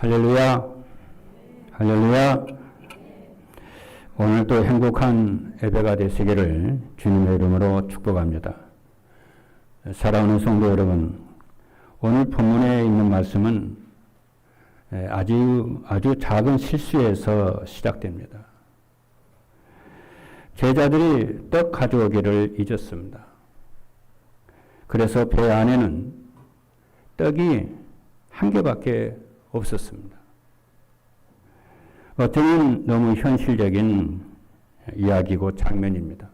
할렐루야, 할렐루야. 오늘도 행복한 예배가 되시기를 주님의 이름으로 축복합니다. 사랑하는 성도 여러분, 오늘 본문에 있는 말씀은 아주 작은 실수에서 시작됩니다. 제자들이 떡 가져오기를 잊었습니다. 그래서 배 안에는 떡이 한 개밖에 없었습니다. 어쩌면 너무 현실적인 이야기고 장면입니다.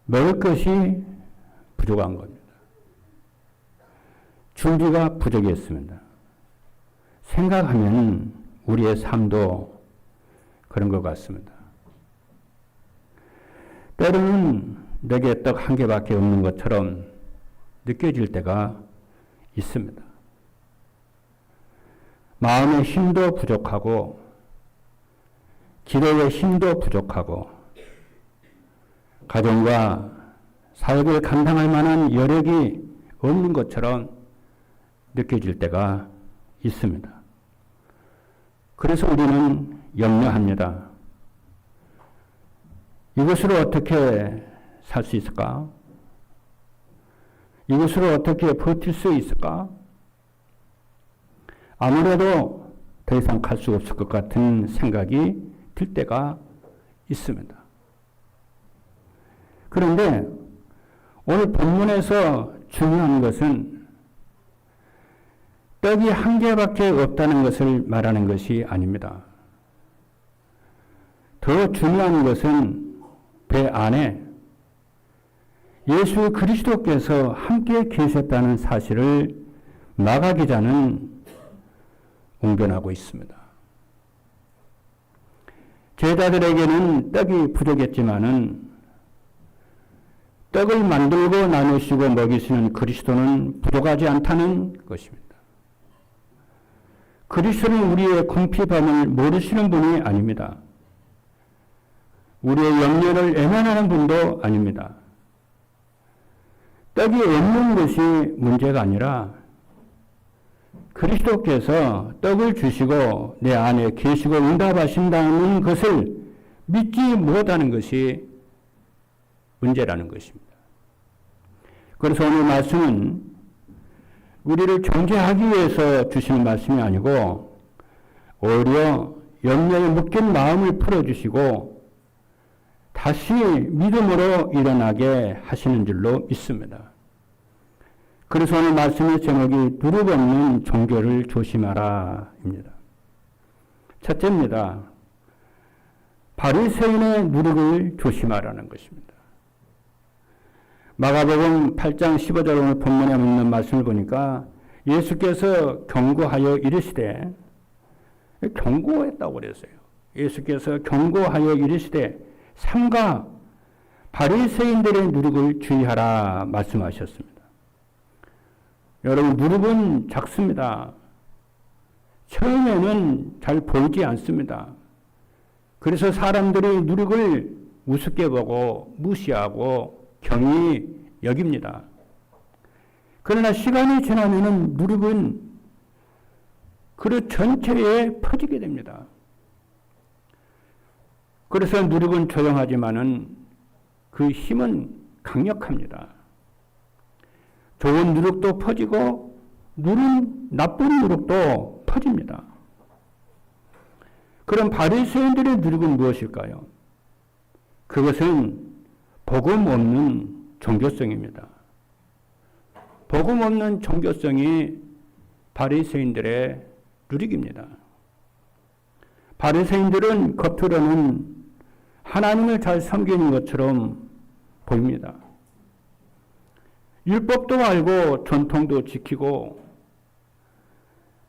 먹을 것이 부족한 겁니다. 준비가 부족했습니다. 생각하면 우리의 삶도 그런 것 같습니다. 때로는 내게 떡 한 개밖에 없는 것처럼 느껴질 때가 있습니다. 마음의 힘도 부족하고 기도의 힘도 부족하고 가정과 사역을 감당할 만한 여력이 없는 것처럼 느껴질 때가 있습니다. 그래서 우리는 염려합니다. 이것으로 어떻게 살 수 있을까? 이것으로 어떻게 버틸 수 있을까? 아무래도 더 이상 갈 수 없을 것 같은 생각이 들 때가 있습니다. 그런데 오늘 본문에서 중요한 것은 떡이 한 개밖에 없다는 것을 말하는 것이 아닙니다. 더 중요한 것은 배 안에 예수 그리스도께서 함께 계셨다는 사실을 마가 기자는 웅변하고 있습니다. 제자들에게는 떡이 부족했지만은 떡을 만들고 나누시고 먹이시는 그리스도는 부족하지 않다는 것입니다. 그리스도는 우리의 궁핍함을 모르시는 분이 아닙니다. 우리의 염려를 애만하는 분도 아닙니다. 떡이 없는 것이 문제가 아니라 그리스도께서 떡을 주시고 내 안에 계시고 응답하신다는 것을 믿지 못하는 것이 문제라는 것입니다. 그래서 오늘 말씀은 우리를 정죄하기 위해서 주시는 말씀이 아니고 오히려 염려에 묶인 마음을 풀어주시고 다시 믿음으로 일어나게 하시는 줄로 믿습니다. 그래서 오늘 말씀의 제목이 누룩 없는 종교를 조심하라 입니다. 첫째입니다. 바리새인의 누룩을 조심하라는 것입니다. 마가복음 8장 15절 오늘 본문에 있는 말씀을 보니까 예수께서 경고하여 이르시되, 경고했다고 그랬어요. 예수께서 경고하여 이르시되 삼가 바리새인들의 누룩을 주의하라 말씀하셨습니다. 여러분, 누룩은 작습니다. 처음에는 잘 보이지 않습니다. 그래서 사람들이 누룩을 우습게 보고 무시하고 경히 여깁니다. 그러나 시간이 지나면 누룩은 그릇 전체에 퍼지게 됩니다. 그래서 누룩은 조용하지만은 그 힘은 강력합니다. 좋은 누룩도 퍼지고 나쁜 누룩도 퍼집니다. 그럼 바리새인들의 누룩은 무엇일까요? 그것은 복음 없는 종교성입니다. 복음 없는 종교성이 바리새인들의 누룩입니다. 바리새인들은 겉으로는 하나님을 잘 섬기는 것처럼 보입니다. 율법도 알고 전통도 지키고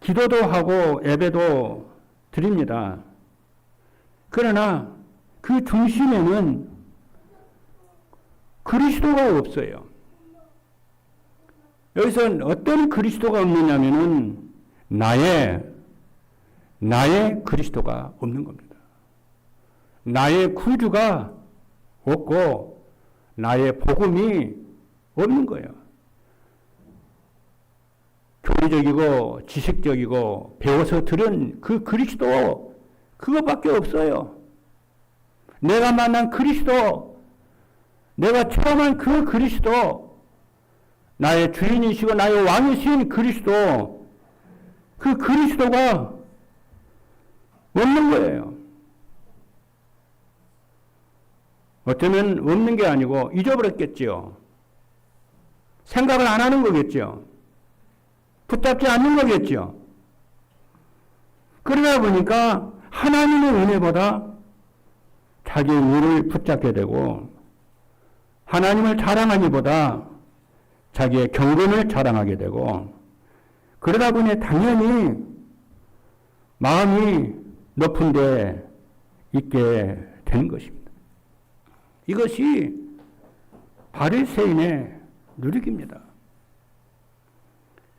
기도도 하고 예배도 드립니다. 그러나 그 중심에는 그리스도가 없어요. 여기서 어떤 그리스도가 없느냐면은 나의 그리스도가 없는 겁니다. 나의 구주가 없고 나의 복음이 없는 거예요. 교리적이고 지식적이고 배워서 들은 그 그리스도 그것밖에 없어요. 내가 만난 그리스도, 내가 체험한 그 그리스도, 나의 주인이시고 나의 왕이신 그리스도, 그 그리스도가 없는 거예요. 어쩌면 없는 게 아니고 잊어버렸겠지요. 생각을 안 하는 거겠죠. 붙잡지 않는 거겠죠. 그러다 보니까 하나님의 은혜보다 자기의 일을 붙잡게 되고 하나님을 자랑하기보다 자기의 경건을 자랑하게 되고 그러다 보니 당연히 마음이 높은 데 있게 되는 것입니다. 이것이 바리새인의 누리기입니다.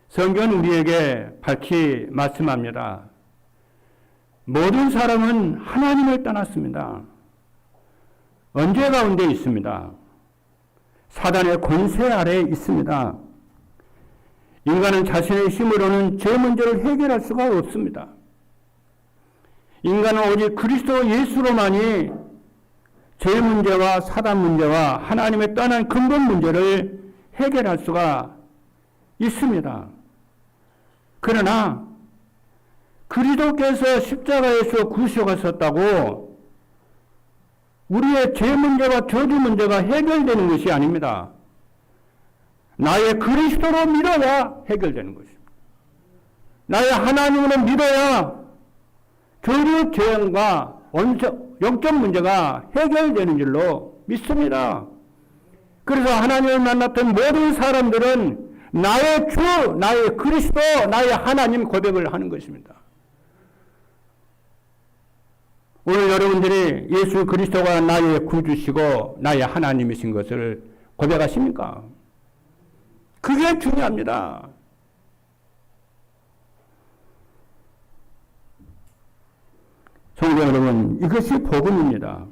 성경은 우리에게 밝히 말씀합니다. 모든 사람은 하나님을 떠났습니다. 언제 가운데 있습니다. 사단의 권세 아래에 있습니다. 인간은 자신의 힘으로는 죄 문제를 해결할 수가 없습니다. 인간은 오직 그리스도 예수로만이 죄 문제와 사단 문제와 하나님의 떠난 근본 문제를 해결할 수가 있습니다. 그러나 그리스도께서 십자가에서 구속하셨다고 우리의 죄 문제와 저주 문제가 해결되는 것이 아닙니다. 나의 그리스도로 믿어야 해결되는 것입니다. 나의 하나님으로 믿어야 교류 죄과 영적 문제가 해결되는 줄로 믿습니다. 그래서 하나님을 만났던 모든 사람들은 나의 주, 나의 그리스도, 나의 하나님 고백을 하는 것입니다. 오늘 여러분들이 예수 그리스도가 나의 구주시고 나의 하나님이신 것을 고백하십니까? 그게 중요합니다. 성도 여러분, 이것이 복음입니다.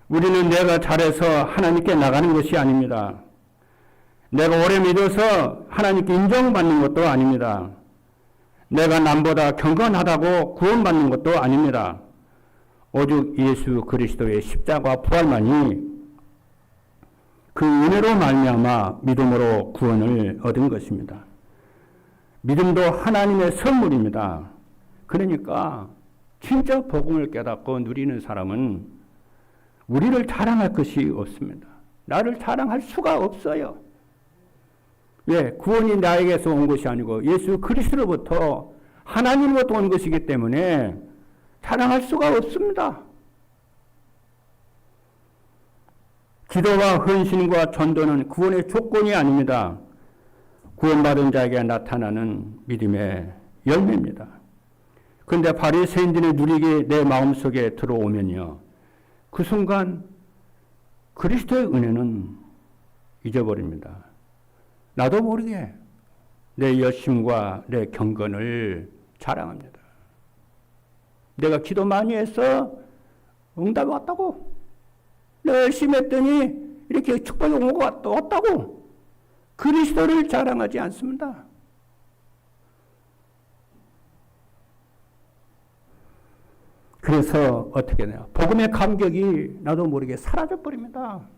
우리는 내가 잘해서 하나님께 나가는 것이 아닙니다. 내가 오래 믿어서 하나님께 인정받는 것도 아닙니다. 내가 남보다 경건하다고 구원받는 것도 아닙니다. 오직 예수 그리스도의 십자가 부활만이 그 은혜로 말미암아 믿음으로 구원을 얻은 것입니다. 믿음도 하나님의 선물입니다. 그러니까 진짜 복음을 깨닫고 누리는 사람은 우리를 자랑할 것이 없습니다. 나를 자랑할 수가 없어요. 왜? 구원이 나에게서 온 것이 아니고 예수 그리스도로부터 하나님으로부터 온 것이기 때문에 자랑할 수가 없습니다. 기도와 헌신과 전도는 구원의 조건이 아닙니다. 구원받은 자에게 나타나는 믿음의 열매입니다. 그런데 바리새인들의 누리기 내 마음속에 들어오면요. 그 순간 그리스도의 은혜는 잊어버립니다. 나도 모르게 내 열심과 내 경건을 자랑합니다. 내가 기도 많이 해서 응답이 왔다고. 내가 열심히 했더니 이렇게 축복이 온 것 같다고. 그리스도를 자랑하지 않습니다. 그래서 어떻게 되냐. 복음의 감격이 나도 모르게 사라져버립니다.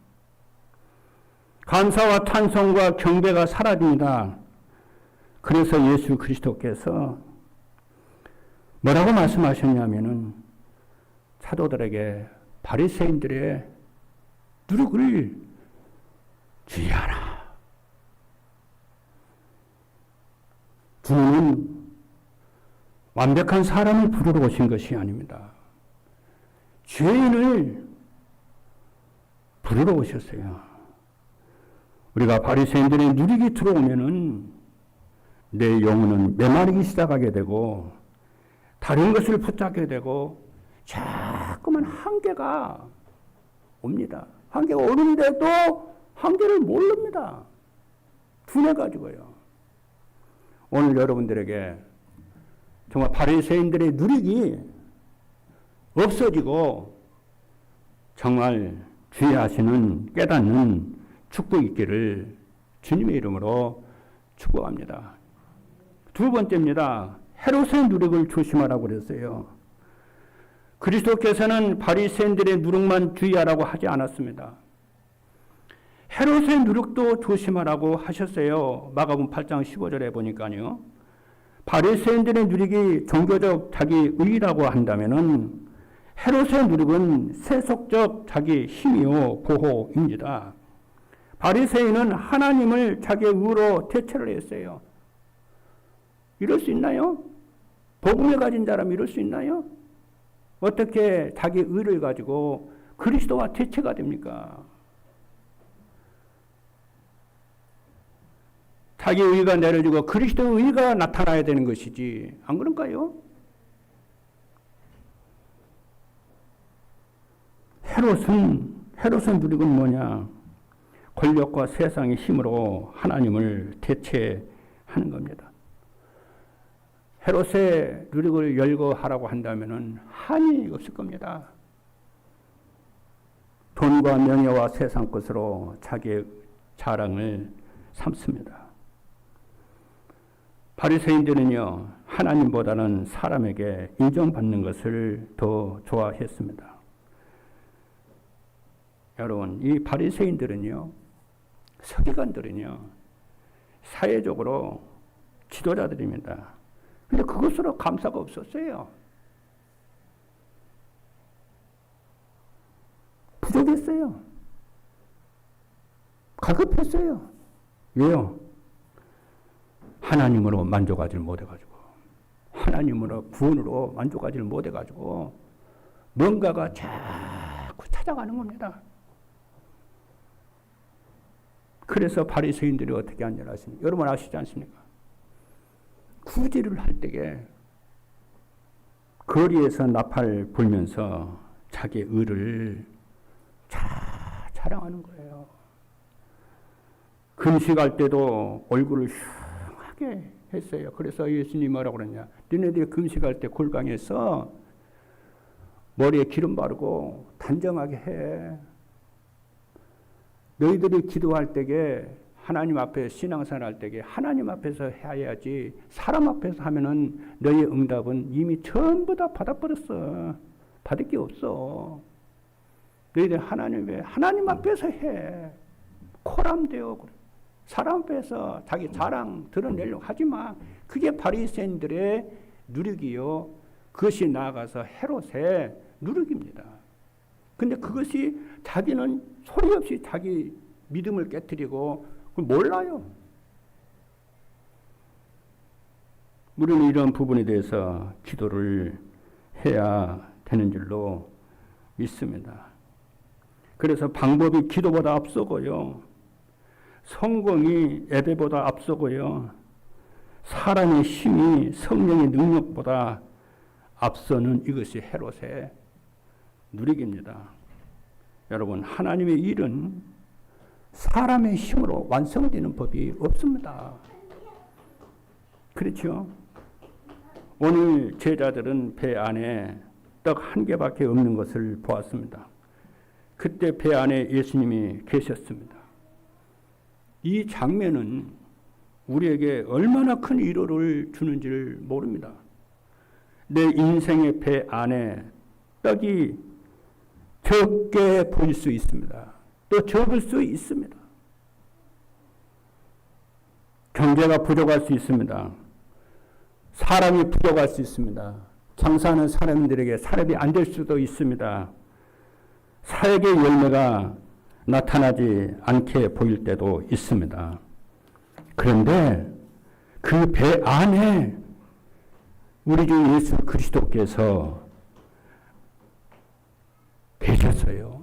감사와 찬송과 경배가 사라집니다. 그래서 예수 그리스도께서 뭐라고 말씀하셨냐면은 사도들에게 바리새인들의 누룩을 주의하라. 주님은 완벽한 사람을 부르러 오신 것이 아닙니다. 죄인을 부르러 오셨어요. 우리가 바리새인들의 누룩이 들어오면은 내 영혼은 메마르기 시작하게 되고 다른 것을 붙잡게 되고 자꾸만 한계가 옵니다. 한계가 오는데도 한계를 모릅니다. 둔해가지고요. 오늘 여러분들에게 정말 바리새인들의 누룩이 없어지고 정말 주의하시는 깨닫는 축복 있기를 주님의 이름으로 축복합니다. 두 번째입니다. 헤롯의 누룩을 조심하라고 그랬어요. 그리스도께서는 바리새인들의 누룩만 주의하라고 하지 않았습니다. 헤롯의 누룩도 조심하라고 하셨어요. 마가복음 8장 15절에 보니까요. 바리새인들의 누룩이 종교적 자기 의라고 한다면은 헤롯의 누룩은 세속적 자기 힘이요 보호입니다. 바리새인은 하나님을 자기의 의로 대체를 했어요. 이럴 수 있나요? 복음을 가진 사람이 이럴 수 있나요? 어떻게 자기 의를 가지고 그리스도와 대체가 됩니까? 자기 의가 내려지고 그리스도의 의가 나타나야 되는 것이지, 안 그런가요? 헤롯은 누룩은 뭐냐? 권력과 세상의 힘으로 하나님을 대체하는 겁니다. 헤롯의 누룩을 열거하라고 한다면 한이 없을 겁니다. 돈과 명예와 세상 것으로 자기의 자랑을 삼습니다. 바리새인들은요, 하나님보다는 사람에게 인정받는 것을 더 좋아했습니다. 여러분, 이 바리새인들은요, 서기관들은요, 사회적으로 지도자들입니다. 근데 그것으로 감사가 없었어요. 부족했어요. 가급했어요. 왜요? 하나님으로 만족하지 못해가지고, 하나님으로 구원으로 만족하지 못해가지고 뭔가가 자꾸 찾아가는 겁니다. 그래서 바리새인들이 어떻게 하냐 하십니까? 여러분 아시지 않습니까? 구제를 할 때에 거리에서 나팔 불면서 자기의 의를 자랑하는 거예요. 금식할 때도 얼굴을 흉하게 했어요. 그래서 예수님이 뭐라고 그러냐? 너네들이 금식할 때 골방에서 머리에 기름 바르고 단정하게 해. 너희들이 기도할 때에 하나님 앞에 신앙생활 할 때에 하나님 앞에서 해야지 사람 앞에서 하면은 너희의 응답은 이미 전부 다 받아버렸어. 받을 게 없어. 너희들 하나님 앞에서 해. 코람되어 그래. 사람 앞에서 자기 자랑 드러내려고 하지 마. 그게 바리새인들의 누룩이요. 그것이 나아가서 헤롯의 누룩입니다. 근데 그것이 자기는 소리 없이 자기 믿음을 깨뜨리고 몰라요. 우리는 이런 부분에 대해서 기도를 해야 되는 줄로 믿습니다. 그래서 방법이 기도보다 앞서고요. 성공이 예배보다 앞서고요. 사람의 힘이 성령의 능력보다 앞서는 이것이 헤롯의 누룩입니다. 여러분, 하나님의 일은 사람의 힘으로 완성되는 법이 없습니다. 그렇죠? 오늘 제자들은 배 안에 떡 한 개밖에 없는 것을 보았습니다. 그때 배 안에 예수님이 계셨습니다. 이 장면은 우리에게 얼마나 큰 위로를 주는지를 모릅니다. 내 인생의 배 안에 떡이 적게 보일 수 있습니다. 또 적을 수 있습니다. 경제가 부족할 수 있습니다. 사람이 부족할 수 있습니다. 장사하는 사람들에게 사람이 안 될 수도 있습니다. 사역의 열매가 나타나지 않게 보일 때도 있습니다. 그런데 그 배 안에 우리 주 예수 그리스도께서 계셨어요.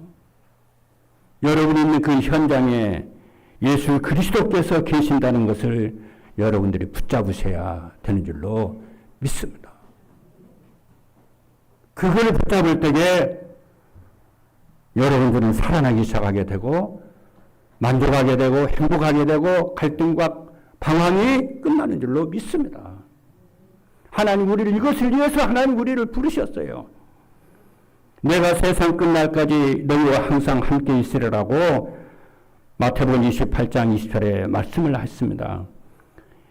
여러분이 있는 그 현장에 예수 그리스도께서 계신다는 것을 여러분들이 붙잡으셔야 되는 줄로 믿습니다. 그걸 붙잡을 때에 여러분들은 살아나기 시작하게 되고 만족하게 되고 행복하게 되고 갈등과 방황이 끝나는 줄로 믿습니다. 하나님 우리를 이것을 위해서 하나님 우리를 부르셨어요. 내가 세상 끝날까지 너희와 항상 함께 있으리라고 마태복음 28장 20절에 말씀을 했습니다.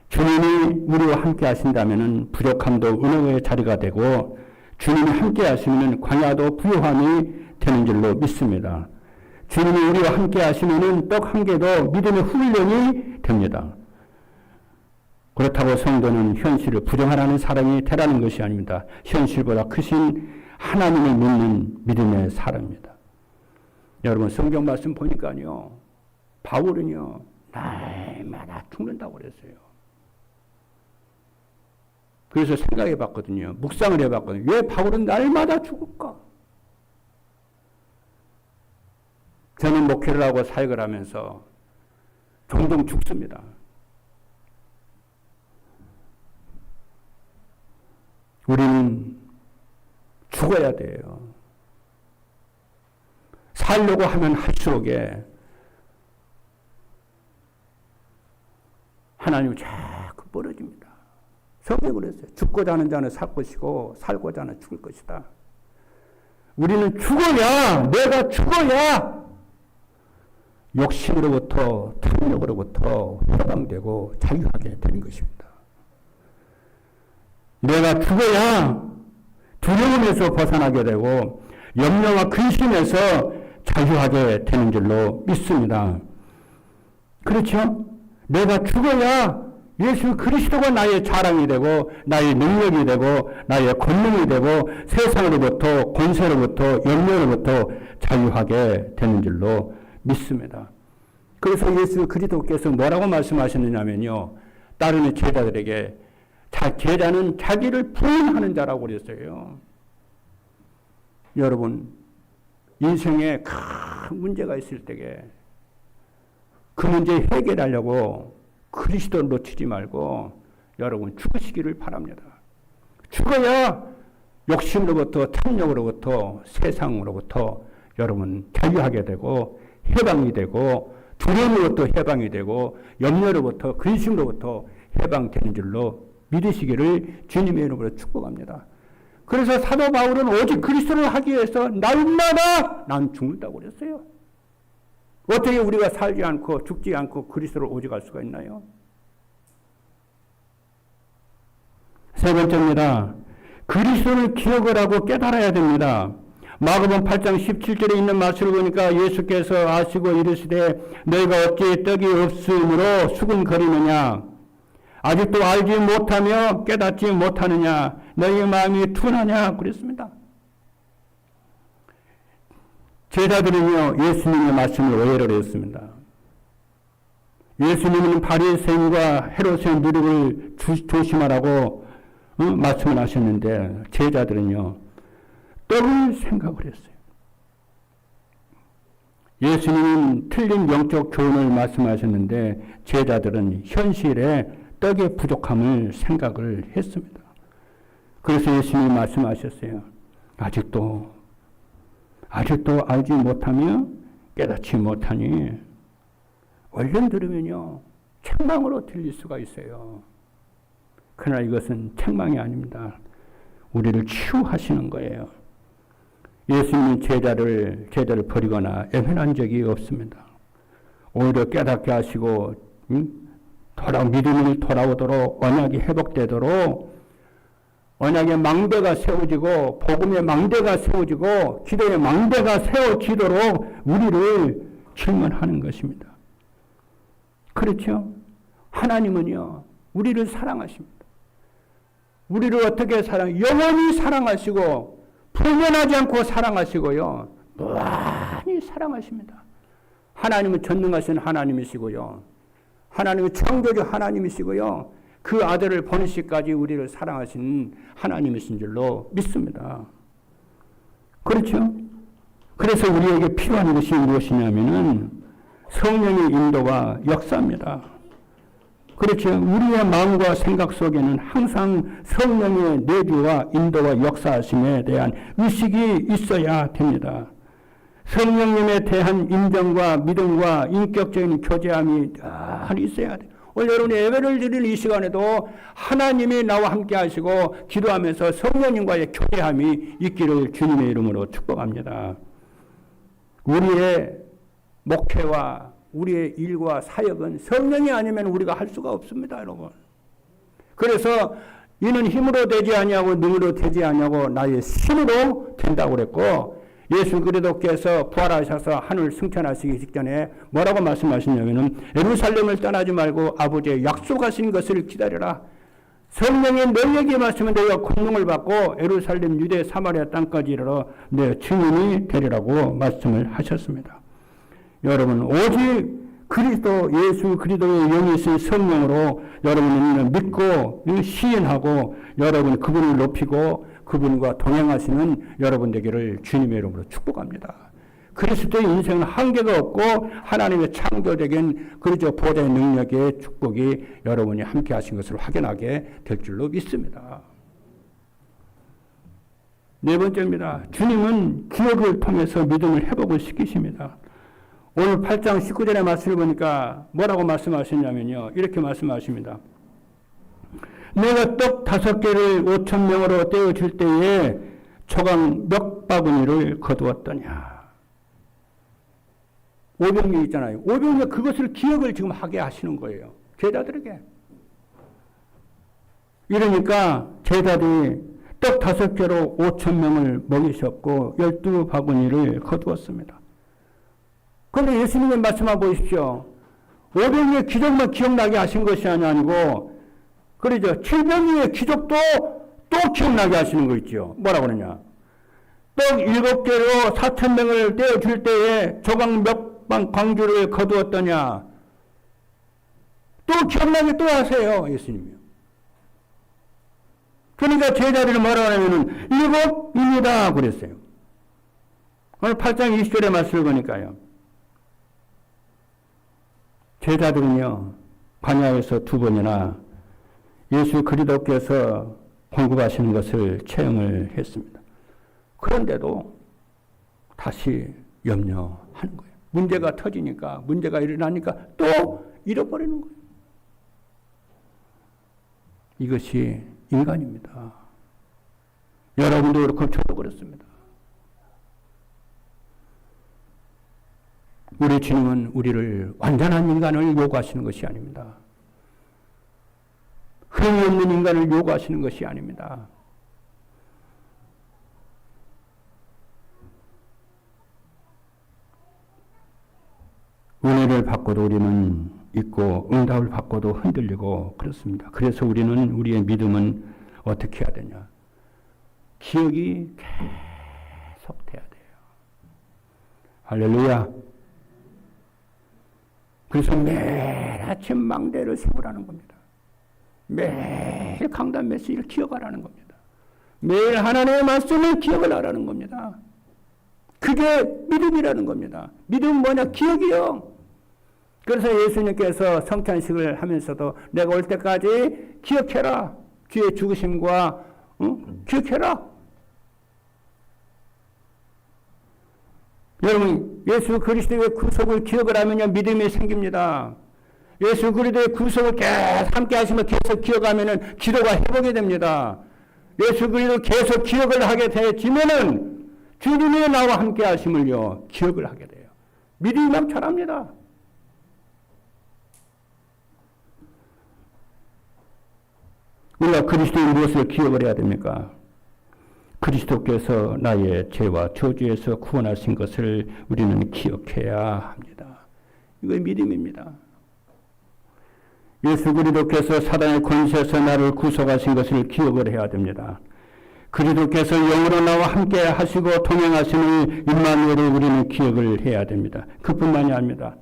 주님이 주님이 우리와 함께 하신다면 부족함도 은혜의 자리가 되고 주님이 함께 하시면 광야도 부요함이 되는 줄로 믿습니다. 주님이 우리와 함께 하시면 떡 한 개도 믿음의 훈련이 됩니다. 그렇다고 성도는 현실을 부정하라는 사람이 되라는 것이 아닙니다. 현실보다 크신 하나님을 믿는 믿음의 사람입니다. 여러분 성경 말씀 보니까요. 바울은요. 날마다 죽는다고 그랬어요. 그래서 생각해 봤거든요. 묵상을 해 봤거든요. 왜 바울은 날마다 죽을까? 저는 목회를 하고 사역을 하면서 종종 죽습니다. 우리는 죽어야 돼요. 살려고 하면 할수록에 하나님은 자꾸 멀어집니다. 성경을 했어요. 죽고자 하는 자는 살 것이고 살고자 하는 죽을 것이다. 우리는 죽어야, 내가 죽어야 욕심으로부터 탐욕으로부터 해방되고 자유하게 되는 것입니다. 내가 죽어야 두려움에서 벗어나게 되고 염려와 근심에서 자유하게 되는 줄로 믿습니다. 그렇죠? 내가 죽어야 예수 그리스도가 나의 자랑이 되고 나의 능력이 되고 나의 권능이 되고 세상으로부터 권세로부터 염려로부터 자유하게 되는 줄로 믿습니다. 그래서 예수 그리스도께서 뭐라고 말씀하셨느냐면요. 따르는 제자들에게 제자는 자기를 부인하는 자라고 그랬어요. 여러분 인생에 큰 문제가 있을 때에 그 문제 해결하려고 그리스도를 놓치지 말고 여러분 죽으시기를 바랍니다. 죽어야 욕심으로부터 탐욕으로부터 세상으로부터 여러분 자유하게 되고 해방이 되고 두려움으로부터 해방이 되고 염려로부터 근심으로부터 해방되는 줄로 믿으시기를 주님의 이름으로 축복합니다. 그래서 사도 바울은 오직 그리스도를 하기 위해서 날마다 난 죽는다고 그랬어요. 어떻게 우리가 살지 않고 죽지 않고 그리스도를 오직할 수가 있나요? 세 번째입니다. 그리스도를 기억을 하고 깨달아야 됩니다. 마가복음 8장 17절에 있는 말씀을 보니까 예수께서 아시고 이르시되 너희가 어찌 떡이 없음으로 수군거리느냐 아직도 알지 못하며 깨닫지 못하느냐 너희 마음이 둔하냐 그랬습니다. 제자들은요 예수님의 말씀을 오해를 했습니다. 예수님은 바리새인과 헤롯의 누룩을 조심하라고 말씀을 하셨는데 제자들은요 떡을 생각을 했어요. 예수님은 틀린 영적 교훈을 말씀하셨는데 제자들은 현실에 떡의 부족함을 생각을 했습니다. 그래서 예수님이 말씀하셨어요. 아직도 알지 못하며 깨닫지 못하니 얼른 들으면요 책망으로 들릴 수가 있어요. 그러나 이것은 책망이 아닙니다. 우리를 치유하시는 거예요. 예수님은 제자를 버리거나 애면한 적이 없습니다. 오히려 깨닫게 하시고 믿음이 돌아오도록 언약이 회복되도록 언약의 망대가 세워지고 복음의 망대가 세워지고 기도의 망대가 세워지도록 우리를 질문하는 것입니다. 그렇죠? 하나님은요 우리를 사랑하십니다. 우리를 어떻게 영원히 사랑하시고 불면하지 않고 사랑하시고요 무한히 사랑하십니다. 하나님은 전능하신 하나님이시고요 하나님은 창조주 하나님이시고요 그 아들을 보내시기까지 우리를 사랑하신 하나님이신 줄로 믿습니다. 그렇죠? 그래서 우리에게 필요한 것이 무엇이냐면은 성령의 인도와 역사입니다. 그렇죠? 우리의 마음과 생각 속에는 항상 성령의 내주와 인도와 역사하심에 대한 의식이 있어야 됩니다. 성령님에 대한 인정과 믿음과 인격적인 교제함이 늘 있어야 돼요. 오늘 여러분이 예배를 드리는 이 시간에도 하나님이 나와 함께 하시고 기도하면서 성령님과의 교제함이 있기를 주님의 이름으로 축복합니다. 우리의 목회와 우리의 일과 사역은 성령이 아니면 우리가 할 수가 없습니다, 여러분. 그래서 이는 힘으로 되지 아니하고 능으로 되지 아니하고 나의 신으로 된다고 그랬고, 예수 그리스도께서 부활하셔서 하늘 승천하시기 직전에 뭐라고 말씀하시냐면은 예루살렘을 떠나지 말고 아버지의 약속하신 것을 기다려라. 성령이 너희에게 말씀은 너희가 권능을 받고 예루살렘 유대 사마리아 땅까지 이르러 내 증인이 되리라고 말씀을 하셨습니다. 여러분, 오직 그리스도 예수 그리스도의 영이 있은 성령으로 여러분은 믿고 시인하고 여러분 그분을 높이고 그분과 동행하시는 여러분 되기를 주님의 이름으로 축복합니다. 그리스도의 인생은 한계가 없고 하나님의 창조적인 그리스도 보좌의 능력의 축복이 여러분이 함께 하신 것을 확인하게 될 줄로 믿습니다. 네 번째입니다. 주님은 기억을 통해서 믿음을 회복을 시키십니다. 오늘 8장 19절의 말씀을 보니까 뭐라고 말씀하셨냐면요. 이렇게 말씀하십니다. 내가 떡 5개를 5,000명으로 떼어줄 때에 조각 몇 바구니를 거두었더냐. 500명 있잖아요. 500명 그것을 기억을 지금 하게 하시는 거예요. 제자들에게. 이러니까 제자들이 떡 5개로 5,000명을 먹이셨고 12바구니를 거두었습니다. 그런데 예수님의 말씀만 보십시오. 500명의 기적만 기억나게 하신 것이 아니고 그러죠. 700명의 기적도 또 기억나게 하시는 거 있죠. 뭐라고 그러냐. 떡 7개로 4,000명을 떼어줄 때에 조각 몇 방 광주를 거두었더냐. 또 기억나게 또 하세요. 예수님이요. 그러니까 제자들이 뭐라고 하냐면은 7입니다. 그랬어요. 오늘 8장 20절의 말씀을 보니까요. 제자들은요. 광야에서 2번이나 예수 그리스도께서 공급하시는 것을 체험을 했습니다. 그런데도 다시 염려하는 거예요. 문제가 터지니까, 문제가 일어나니까 또 잃어버리는 거예요. 이것이 인간입니다. 여러분도 그렇고 저도 그렇습니다. 우리 주님은 우리를 완전한 인간을 요구하시는 것이 아닙니다. 흠이 없는 인간을 요구하시는 것이 아닙니다. 은혜를 받고도 우리는 있고 응답을 받고도 흔들리고 그렇습니다. 그래서 우리는 우리의 믿음은 어떻게 해야 되냐. 기억이 계속 돼야 돼요. 할렐루야. 그래서 매일 아침 망대를 세우라는 겁니다. 매일 강단 메시지를 기억하라는 겁니다. 매일 하나님의 말씀을 기억을 하라는 겁니다. 그게 믿음이라는 겁니다. 믿음은 뭐냐? 기억이요. 그래서 예수님께서 성찬식을 하면서도 내가 올 때까지 기억해라. 주의 죽으심과 기억해라. 여러분, 예수 그리스도의 구속을 기억을 하면요 믿음이 생깁니다. 예수 그리스도의 구속을 계속 함께 하시면 계속 기억하면은 기도가 회복이 됩니다. 예수 그리스도 계속 기억을 하게 되지면은 주님이 나와 함께 하심을요 기억을 하게 돼요. 믿음이 넘쳐납니다. 우리가 그리스도의 무엇을 기억을 해야 됩니까? 그리스도께서 나의 죄와 저주에서 구원하신 것을 우리는 기억해야 합니다. 이거 믿음입니다. 예수 그리스도께서 사단의 권세에서 나를 구속하신 것을 기억을 해야 됩니다. 그리스도께서 영으로 나와 함께 하시고 동행하시는 임마누엘을 우리는 기억을 해야 됩니다. 그뿐만이 아닙니다.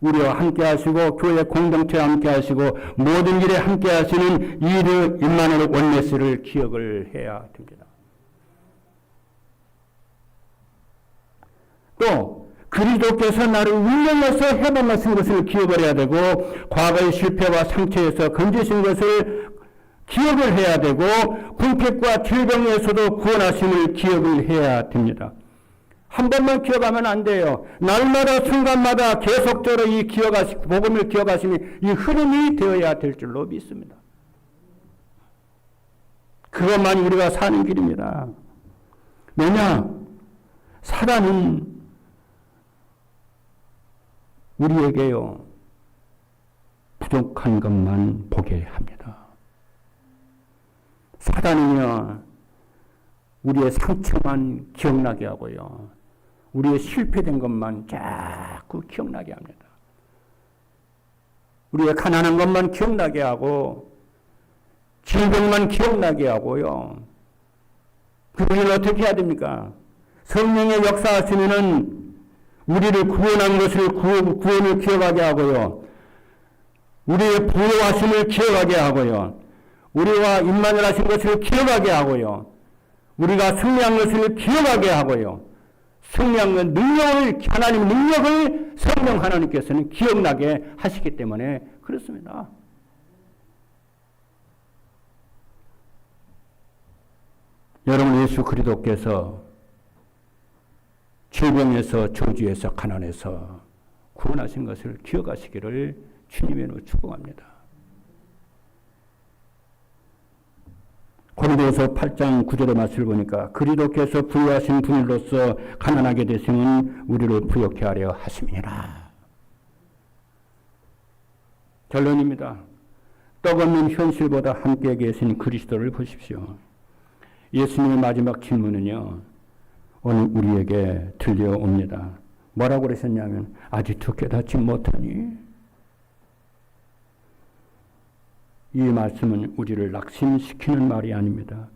우리와 함께 하시고 교회 공동체와 함께 하시고 모든 일에 함께 하시는 이르 임마누엘 원네스를 기억을 해야 됩니다. 또 그리스도께서 나를 운명에서 회복하신 것을 기억을 해야 되고 과거의 실패와 상처에서 건지신 것을 기억을 해야 되고 궁핍과 질병에서도 구원하심을 기억을 해야 됩니다. 한 번만 기억하면 안 돼요. 날마다 순간마다 계속적으로 이 복음을 기억하심이 이 흐름이 되어야 될 줄로 믿습니다. 그것만이 우리가 사는 길입니다. 왜냐? 사단은 우리에게요 부족한 것만 보게 합니다. 사단은요, 우리의 상처만 기억나게 하고요, 우리의 실패된 것만 자꾸 기억나게 합니다. 우리의 가난한 것만 기억나게 하고, 질병만 기억나게 하고요. 우리는 어떻게 해야 됩니까? 성령의 역사하시면은 우리를 구원한 것을 구원을 기억하게 하고요. 우리의 부요하심을 기억하게 하고요. 우리와 임만을 하신 것을 기억하게 하고요. 우리가 승리한 것을 기억하게 하고요. 승리한 능력을, 하나님 능력을 성령 하나님께서는 기억나게 하시기 때문에 그렇습니다. 여러분, 예수 그리스도께서 질병에서, 저주에서, 가난에서 구원하신 것을 기억하시기를 주님의 이름으로 축복합니다. 고린도서 8장 9절의 말씀을 보니까 그리스도께서 부유하신 분으로서 가난하게 되시는 우리를 부욕케 하려 하심이니라. 결론입니다. 떡없는 현실보다 함께 계신 그리스도를 보십시오. 예수님의 마지막 질문은요, 오늘 우리에게 들려옵니다. 뭐라고 그러셨냐면, 아직도 깨닫지 못하니? 이 말씀은 우리를 낙심시키는 말이 아닙니다.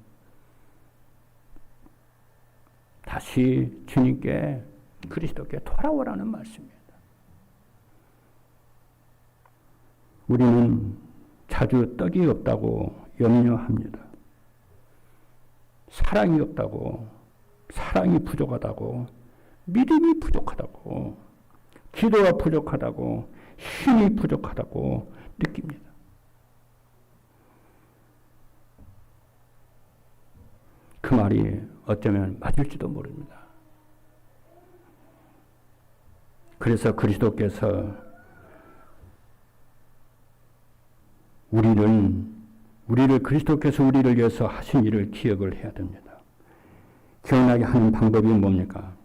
다시 주님께, 그리스도께 돌아오라는 말씀입니다. 우리는 자주 떡이 없다고 염려합니다. 사랑이 없다고, 사랑이 부족하다고, 믿음이 부족하다고, 기도가 부족하다고, 힘이 부족하다고 느낍니다. 그 말이 어쩌면 맞을지도 모릅니다. 그래서 그리스도께서 그리스도께서 우리를 위해서 하신 일을 기억을 해야 됩니다. 기억나게 하는 방법이 뭡니까?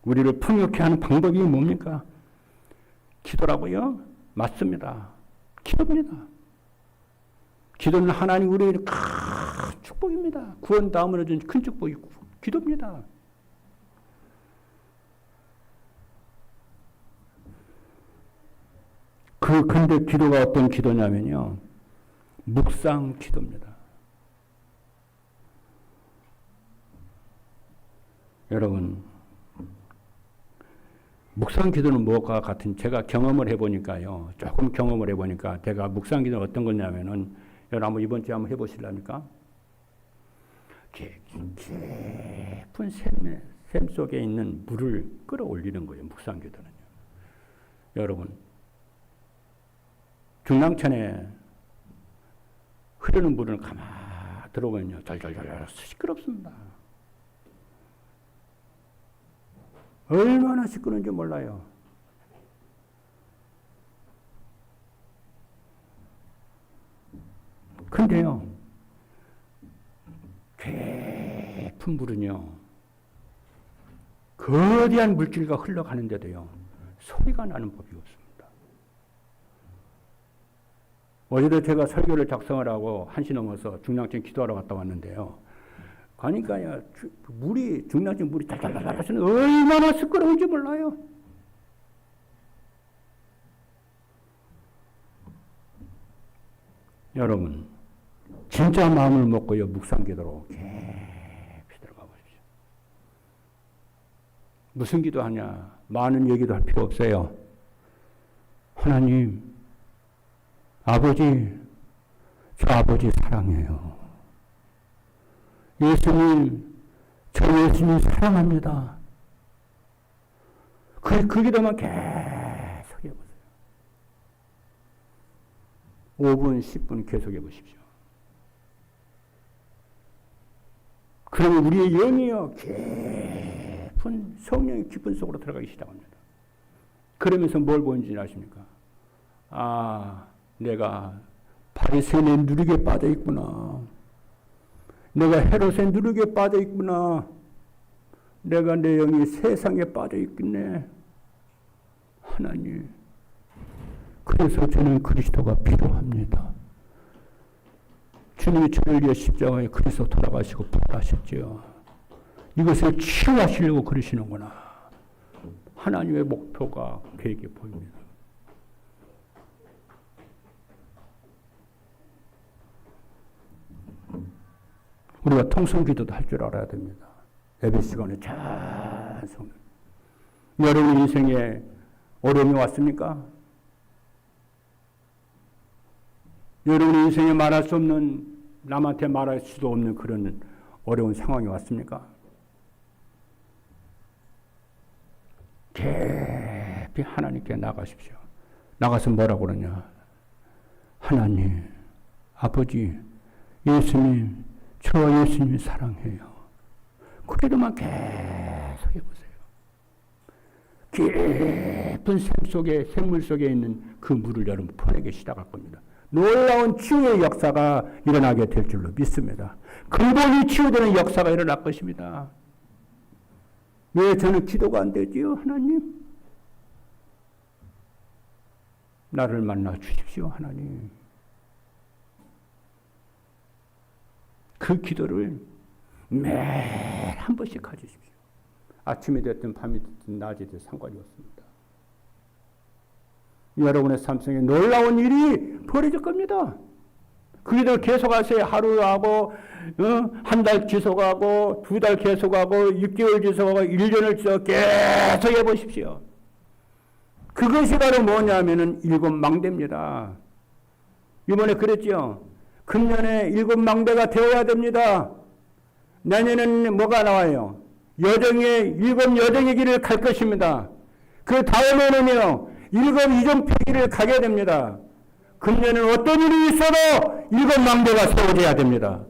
우리를 풍요케 하는 방법이 뭡니까? 기도라고요? 맞습니다. 기도입니다. 기도는 하나님 우리에게 큰 축복입니다. 구원 다음으로 준 큰 축복이 기도입니다. 근데 기도가 어떤 기도냐면요, 묵상 기도입니다. 여러분, 묵상 기도는 무엇과 같은, 제가 경험을 해보니까요, 조금 경험을 해보니까, 제가 묵상 기도는 어떤 거냐면은, 여러분 한번 이번 주에 한번 해보실랍니까? 깊은 샘 속에 있는 물을 끌어올리는 거예요, 묵상 기도는요. 여러분, 중랑천에 흐르는 물을 가만 들어보면요, 절절절 시끄럽습니다. 얼마나 시끄러운지 몰라요. 근데요, 깊은 물은요, 거대한 물질과 흘러가는데도요, 소리가 나는 법이 없습니다. 어제도 제가 설교를 작성을 하고 1시 넘어서 중랑천 기도하러 갔다 왔는데요. 가니까요, 중랑천 물이 달달달달 하시는 얼마나 시끄러운지 몰라요. 여러분, 진짜 마음을 먹고요, 묵상 기도로 깊이 들어가 보십시오. 무슨 기도하냐? 많은 얘기도 할 필요 없어요. 하나님, 아버지, 저 아버지 사랑해요. 예수님, 저 예수님 사랑합니다. 그 기도만 계속 해보세요. 5분, 10분 계속 해보십시오. 그러면 우리의 영이요, 깊은 성령의 깊은 속으로 들어가기 시작합니다. 그러면서 뭘 보는지 아십니까? 아, 내가 바리새인의 누룩에 빠져 있구나. 내가 헤롯의 누룩에 빠져 있구나. 내가 내 영이 세상에 빠져 있겠네. 하나님, 그래서 저는 그리스도가 필요합니다. 주님이 저를 위해 십자가에 그리스도 돌아가시고 부활하셨지요. 이것을 치유하시려고 그러시는구나. 하나님의 목표가 계획이 보입니다. 우리가 통성기도도 할 줄 알아야 됩니다. 예배 시간에 찬송. 여러분 인생에 어려움이 왔습니까? 여러분 인생에 말할 수 없는, 남한테 말할 수도 없는 그런 어려운 상황이 왔습니까? 깊이 하나님께 나가십시오. 나가서 뭐라고 그러냐? 하나님, 아버지, 예수님, 저와 예수님이 사랑해요. 그래도만 계속 해보세요. 깊은 샘물 속에 있는 그 물을 여러분 퍼내기 시작할 겁니다. 놀라운 치유의 역사가 일어나게 될 줄로 믿습니다. 근본이 치유되는 역사가 일어날 것입니다. 왜 저는 기도가 안 되지요, 하나님? 나를 만나 주십시오, 하나님. 그 기도를 매일 한 번씩 가지십시오. 아침이 됐든 밤이 됐든 낮이 됐든 상관이 없습니다. 여러분의 삶 속에 놀라운 일이 벌어질 겁니다. 그 기도를 계속하세요. 하루하고 한 달 지속하고 2달 계속하고 6개월 지속하고 1년을 지속 계속 해보십시오. 그것이 바로 뭐냐면은 7망대입니다. 이번에 그랬죠. 금년에 7망대가 되어야 됩니다. 내년에는 뭐가 나와요? 여정의 7여정의 길을 갈 것입니다. 그 다음에는요 7이정표 길을 가게 됩니다. 금년에는 어떤 일이 있어도 7망대가 세워져야 됩니다.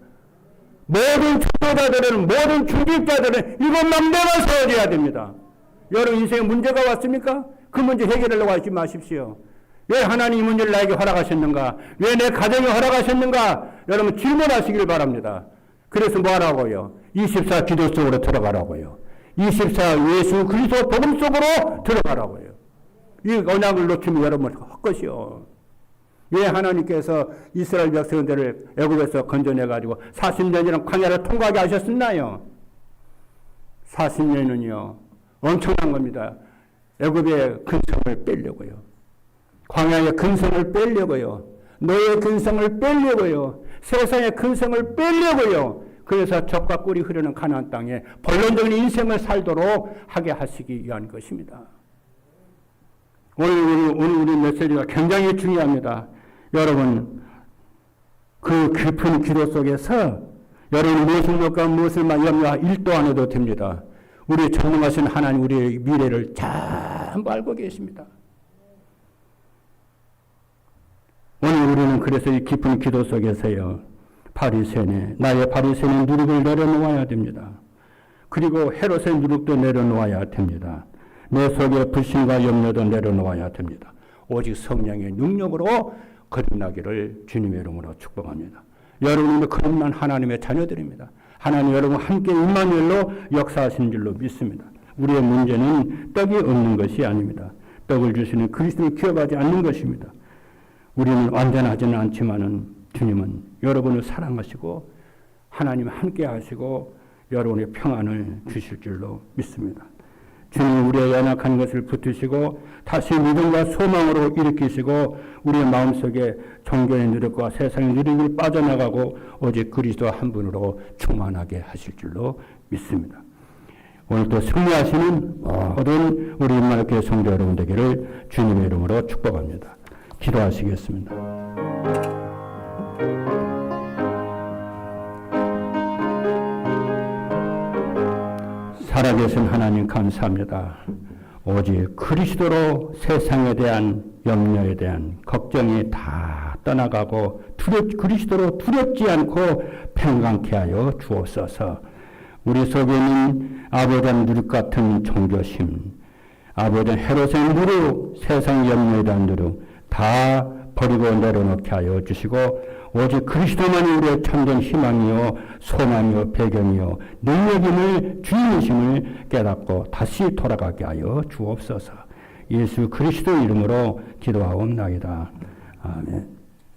모든 초보자들은, 모든 중직자들은 7망대가 세워져야 됩니다. 여러분 인생에 문제가 왔습니까? 그 문제 해결하려고 하지 마십시오. 왜 하나님 이 문제를 나에게 허락하셨는가? 왜 내 가정에 허락하셨는가? 여러분 질문하시길 바랍니다. 그래서 뭐 하라고요? 24 기도 속으로 들어가라고요. 24 예수 그리스도 복음 속으로 들어가라고요. 이 언약을 놓치면 여러분 헛것이요. 왜 하나님께서 이스라엘 백성들을 애굽에서 건져내가지고 40년이라는 광야를 통과하게 하셨나요? 40년은요 엄청난 겁니다. 애굽의 근성을 빼려고요. 광야의 근성을 빼려고요. 너의 근성을 빼려고요. 세상의 근성을 빼려고요. 그래서 젖과 꿀이 흐르는 가나안 땅에 본론적인 인생을 살도록 하게 하시기 위한 것입니다. 오늘 우리 메시지가 굉장히 중요합니다. 여러분 그 깊은 기도 속에서 여러분 무엇을 먹고 무엇을만 염려 1도 안 해도 됩니다. 우리 전능하신 하나님 우리의 미래를 전부 알고 계십니다. 오늘 우리는 그래서 이 깊은 기도 속에서요. 나의 바리새인의 누룩을 내려놓아야 됩니다. 그리고 헤롯의 누룩도 내려놓아야 됩니다. 내 속에 불신과 염려도 내려놓아야 됩니다. 오직 성령의 능력으로 거듭나기를 주님의 이름으로 축복합니다. 여러분은 거듭난 하나님의 자녀들입니다. 하나님 여러분 함께 임마누엘로 역사하시는 줄로 믿습니다. 우리의 문제는 떡이 없는 것이 아닙니다. 떡을 주시는 그리스도를 기억하지 않는 것입니다. 우리는 완전하지는 않지만은 주님은 여러분을 사랑하시고 하나님 함께 하시고 여러분의 평안을 주실 줄로 믿습니다. 주님 우리의 연약한 것을 붙드시고 다시 믿음과 소망으로 일으키시고 우리의 마음속에 종교의 누력과 세상의 누력을 빠져나가고 오직 그리스도 한 분으로 충만하게 하실 줄로 믿습니다. 오늘도 승리하시는 모든 우리 임마누엘 성도 여러분 되기를 주님의 이름으로 축복합니다. 기도하시겠습니다. 살아계신 하나님 감사합니다. 오직 그리스도로 세상에 대한 염려에 대한 걱정이 다 떠나가고 그리스도로 두렵지 않고 평강케 하여 주옵소서. 우리 속에 있는 아버지 누룩 같은 종교심, 아버지 헤롯의 누룩, 세상 염려에 대한 누룩 다 버리고 내려놓게 하여 주시고 오직 그리스도만이 우리의 참된 희망이요 소망이요 배경이요 능력임을 주님이심을 깨닫고 다시 돌아가게 하여 주옵소서. 예수 그리스도 이름으로 기도하옵나이다. 아멘.